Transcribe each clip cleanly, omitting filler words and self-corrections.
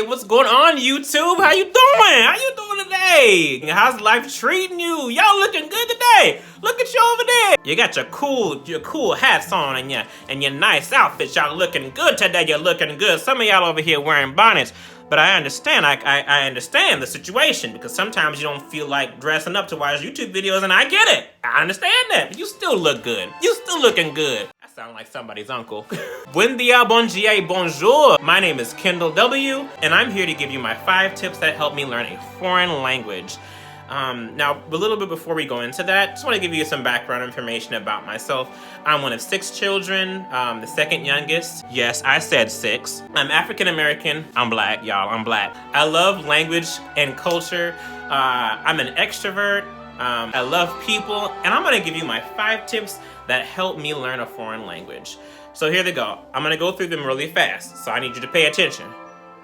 what's going on, YouTube? How you doing? How you doing today? How's life treating you? Y'all looking good today. Look at you over there. You got your cool hats on and your nice outfits. Y'all looking good today. You're looking good. Some of y'all over here wearing bonnets. But I understand, I understand the situation, because sometimes you don't feel like dressing up to watch YouTube videos, and I get it. I understand that, but you still look good. You still looking good. I sound like somebody's uncle. Buen dia, bon dia, bonjour. My name is Kendall W, and I'm here to give you my 5 tips that help me learn a foreign language. Now, a little bit before we go into that, just want to give you some background information about myself. I'm one of 6 children, the second youngest. Yes, I said 6. I'm African American. I'm black, y'all. I'm black. I love language and culture. I'm an extrovert. I love people, and I'm gonna give you my 5 tips that help me learn a foreign language. So here they go. I'm gonna go through them really fast, so I need you to pay attention.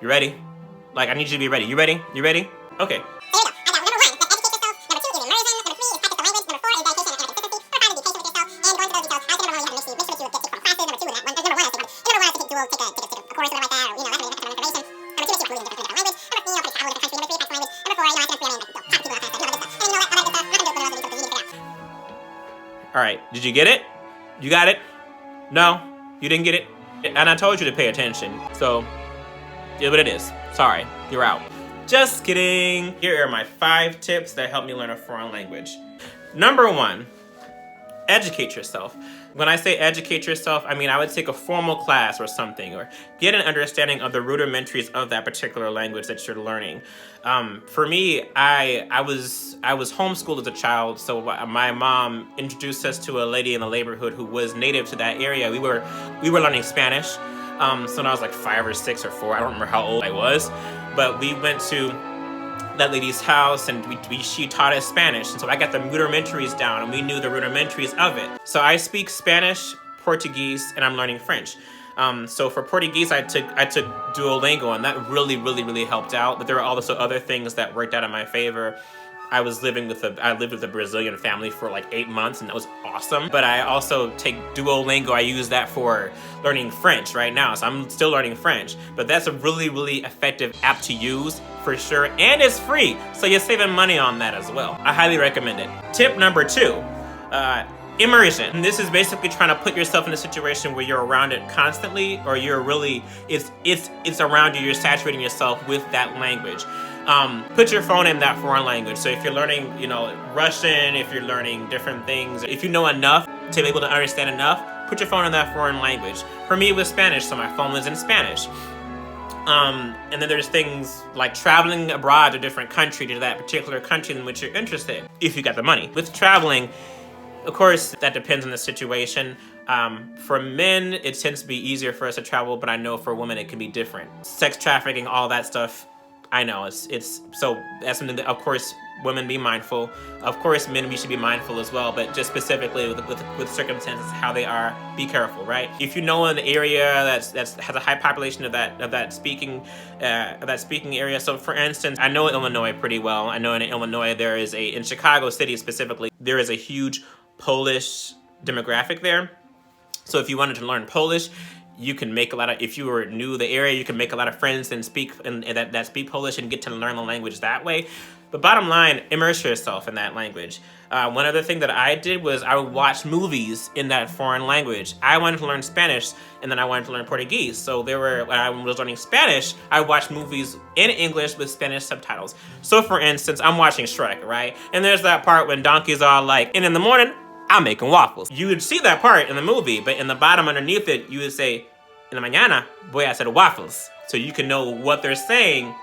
You ready? Like, I need you to be ready. You ready? You ready? Okay. All right, did you get it? You got it? No, you didn't get it? And I told you to pay attention, so yeah, what it is. Sorry, you're out. Just kidding. Here are my 5 tips that help me learn a foreign language. Number 1, educate yourself. When I say educate yourself, I mean I would take a formal class or something, or get an understanding of the rudimentaries of that particular language that you're learning. For me, I was homeschooled as a child, so my mom introduced us to a lady in the neighborhood who was native to that area. We were learning Spanish. So when I was like 5 or 6 or 4, I don't remember how old I was, but we went to that lady's house and she taught us Spanish, and so I got the rudimentaries down and we knew the rudimentaries of it. So I speak Spanish, Portuguese, and I'm learning French. So for Portuguese, I took Duolingo, and that really helped out. But there were also other things that worked out in my favor. I lived with a Brazilian family for like 8 months, and that was awesome. But I also take Duolingo. I use that for learning French right now, so I'm still learning French. But that's a really effective app to use for sure, and it's free, so you're saving money on that as well. I highly recommend it. Tip number 2, immersion. And this is basically trying to put yourself in a situation where you're around it constantly, or you're really it's around you. You're saturating yourself with that language. Put your phone in that foreign language. So if you're learning, Russian, if you're learning different things, if you know enough to be able to understand enough, put your phone in that foreign language. For me, it was Spanish, so my phone was in Spanish. And then there's things like traveling abroad to a different country, to that particular country in which you're interested, if you got the money. With traveling, of course, that depends on the situation. For men, it tends to be easier for us to travel, but I know for women it can be different. Sex trafficking, all that stuff, I know it's so that's something that, of course, women be mindful. Of course, men, we should be mindful as well, but just specifically with circumstances, how they are, be careful, right? If you know an area that has a high population of that speaking area. So for instance, I know Illinois pretty well. I know in Illinois in Chicago City specifically, there is a huge Polish demographic there. So if you wanted to learn Polish, you can make if you were new to the area, you can make a lot of friends and that speak Polish and get to learn the language that way. But bottom line, immerse yourself in that language. One other thing that I did was I would watch movies in that foreign language. I wanted to learn Spanish, and then I wanted to learn Portuguese. So when I was learning Spanish, I watched movies in English with Spanish subtitles. So for instance, I'm watching Shrek, right? And there's that part when Donkey's all like, and in the morning, I'm making waffles. You would see that part in the movie, but in the bottom underneath it, you would say, en la mañana voy a hacer waffles. So you can know what they're saying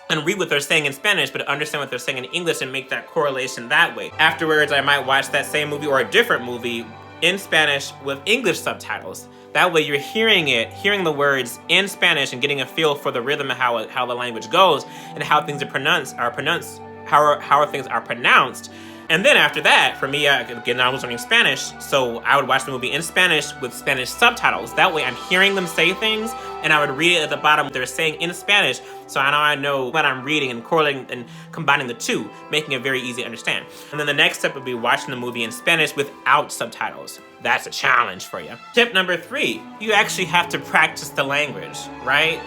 and read what they're saying in Spanish, but understand what they're saying in English and make that correlation that way. Afterwards, I might watch that same movie or a different movie in Spanish with English subtitles. That way you're hearing the words in Spanish and getting a feel for the rhythm of how the language goes and how things how things are pronounced. And then after that, for me, again, I was learning Spanish, so I would watch the movie in Spanish with Spanish subtitles. That way I'm hearing them say things, and I would read it at the bottom what they're saying in Spanish, so I know what I'm reading and correlating and combining the two, making it very easy to understand. And then the next step would be watching the movie in Spanish without subtitles. That's a challenge for you. Tip number 3, you actually have to practice the language, right?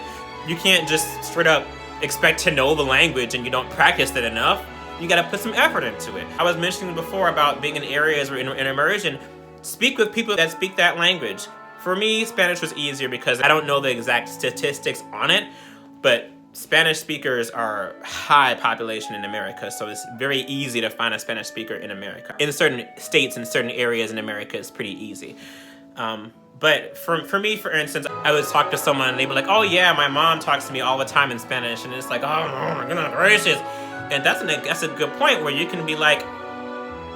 You can't just straight up expect to know the language and you don't practice it enough. You gotta put some effort into it. I was mentioning before about being in areas where in immersion, speak with people that speak that language. For me, Spanish was easier because I don't know the exact statistics on it, but Spanish speakers are high population in America, so it's very easy to find a Spanish speaker in America. In certain states, in certain areas in America, it's pretty easy. But for me, for instance, I would talk to someone and they'd be like, oh yeah, my mom talks to me all the time in Spanish, and it's like, oh my goodness gracious. And that's a good point where you can be like,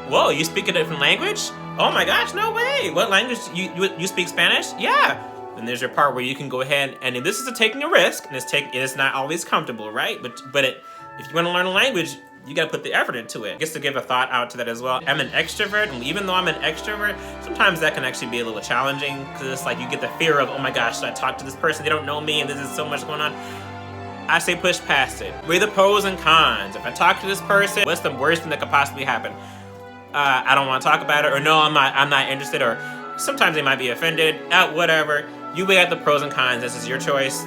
whoa, you speak a different language? Oh my gosh, no way. What language? You speak Spanish? Yeah. And there's your part where you can go ahead, and this is taking a risk, and it's not always comfortable, right? But if you want to learn a language, you gotta put the effort into it. I guess to give a thought out to that as well. I'm an extrovert, and even though I'm an extrovert, sometimes that can actually be a little challenging, because it's like you get the fear of, oh my gosh, should I talk to this person? They don't know me, and there's so much going on. I say push past it. Weigh the pros and cons. If I talk to this person, what's the worst thing that could possibly happen? I don't want to talk about it, or no, I'm not interested, or sometimes they might be offended. Whatever. You weigh out the pros and cons. This is your choice.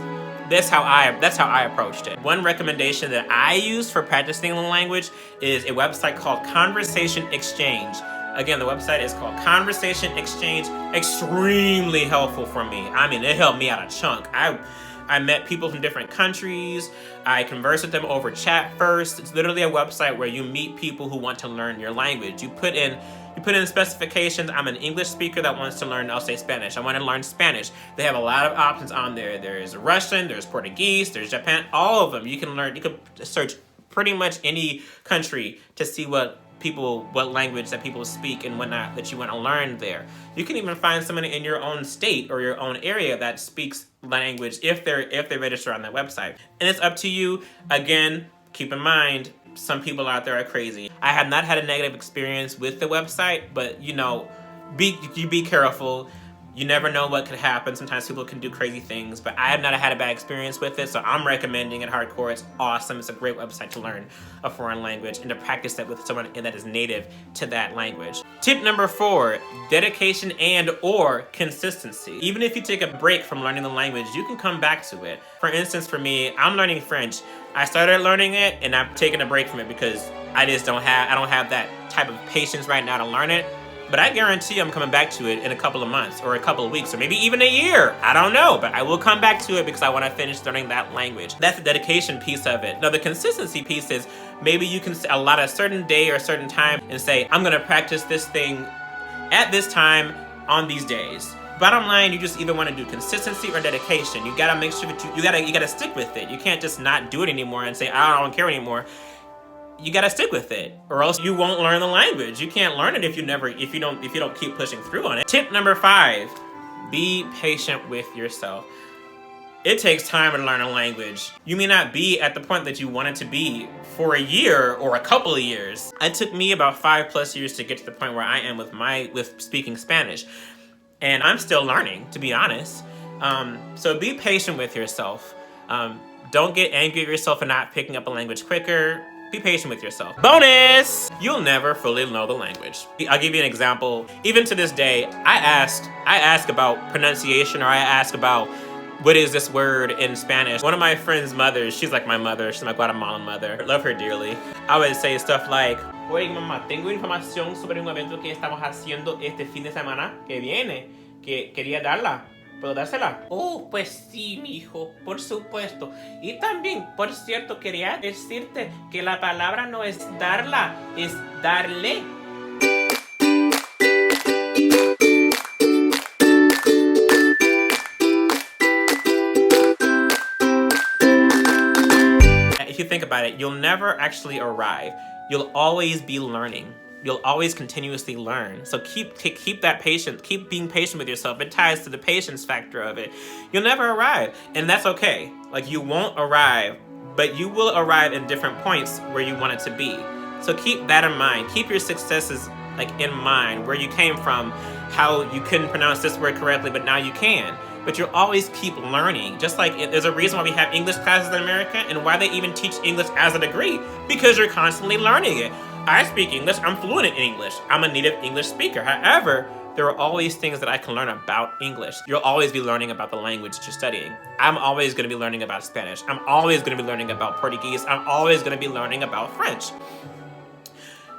That's how I approached it. One recommendation that I use for practicing the language is a website called Conversation Exchange. Again, the website is called Conversation Exchange. Extremely helpful for me. I mean, it helped me out a chunk. I met people from different countries. I conversed with them over chat first. It's literally a website where you meet people who want to learn your language. You put in specifications. I'm an English speaker that wants to learn, I'll say Spanish. I want to learn Spanish. They have a lot of options on there. There's Russian, there's Portuguese, there's Japan, all of them. You can search pretty much any country to see what language that people speak and whatnot that you want to learn there. You can even find someone in your own state or your own area that speaks language if they register on that website. And it's up to you. Again, keep in mind, some people out there are crazy. I have not had a negative experience with the website, but be careful. You never know what could happen. Sometimes people can do crazy things, but I have not had a bad experience with it, so I'm recommending it hardcore. It's awesome. It's a great website to learn a foreign language and to practice it with someone that is native to that language. Tip number 4, dedication and/or consistency. Even if you take a break from learning the language, you can come back to it. For instance, for me, I'm learning French. I started learning it and I'm taking a break from it because I don't have that type of patience right now to learn it. But I guarantee I'm coming back to it in a couple of months or a couple of weeks or maybe even a year. I don't know, but I will come back to it because I want to finish learning that language. That's the dedication piece of it. Now the consistency piece is maybe you can allot a certain day or a certain time and say, I'm gonna practice this thing at this time on these days. Bottom line, you just either want to do consistency or dedication. You gotta make sure that you gotta stick with it. You can't just not do it anymore and say, I don't care anymore. You gotta stick with it, or else you won't learn the language. You can't learn it if you don't keep pushing through on it. Tip number 5, be patient with yourself. It takes time to learn a language. You may not be at the point that you want it to be for a year or a couple of years. It took me about 5+ years to get to the point where I am with speaking Spanish. And I'm still learning, to be honest. So be patient with yourself. Don't get angry at yourself for not picking up a language quicker. Be patient with yourself. Bonus! You'll never fully know the language. I'll give you an example. Even to this day, I ask about pronunciation, or I ask about what is this word in Spanish. One of my friend's mothers, she's like my mother, she's my Guatemalan mother. I love her dearly. I would say stuff like, oye mamá, tengo información sobre un evento que estamos haciendo este fin de semana que viene, que quería darla. ¿Puedo dársela? Oh, pues sí, mi hijo, por supuesto. Y también, por cierto, quería decirte que la palabra no es darla, es darle. If you think about it, you'll never actually arrive. You'll always be learning. You'll always continuously learn. So keep that patience. Keep being patient with yourself. It ties to the patience factor of it. You'll never arrive, and that's okay. Like, you won't arrive, but you will arrive in different points where you want it to be. So keep that in mind. Keep your successes in mind, where you came from, how you couldn't pronounce this word correctly, but now you can. But you'll always keep learning. Just like there's a reason why we have English classes in America and why they even teach English as a degree, because you're constantly learning it. I speak English. I'm fluent in English. I'm a native English speaker. However, there are always things that I can learn about English. You'll always be learning about the language that you're studying. I'm always gonna be learning about Spanish. I'm always gonna be learning about Portuguese. I'm always gonna be learning about French.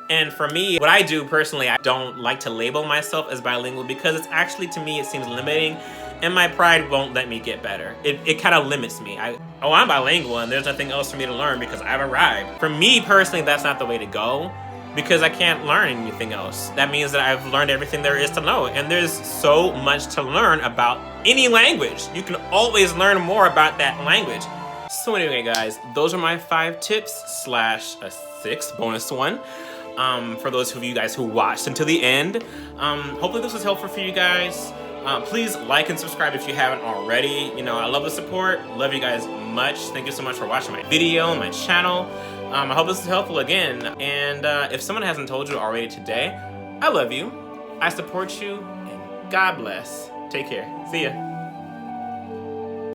And for me, what I do personally, I don't like to label myself as bilingual because it's actually, to me, it seems limiting, and my pride won't let me get better. It kind of limits me. I'm bilingual and there's nothing else for me to learn because I've arrived. For me personally, that's not the way to go, because I can't learn anything else. That means that I've learned everything there is to know, and there's so much to learn about any language. You can always learn more about that language. So anyway, guys, those are my 5 tips / a 6th bonus one. For those of you guys who watched until the end. Hopefully this was helpful for you guys. Please like and subscribe if you haven't already. You know, I love the support. Love you guys much. Thank you so much for watching my video, my channel. I hope this is helpful again. And if someone hasn't told you already today, I love you, I support you, and God bless. Take care. See ya.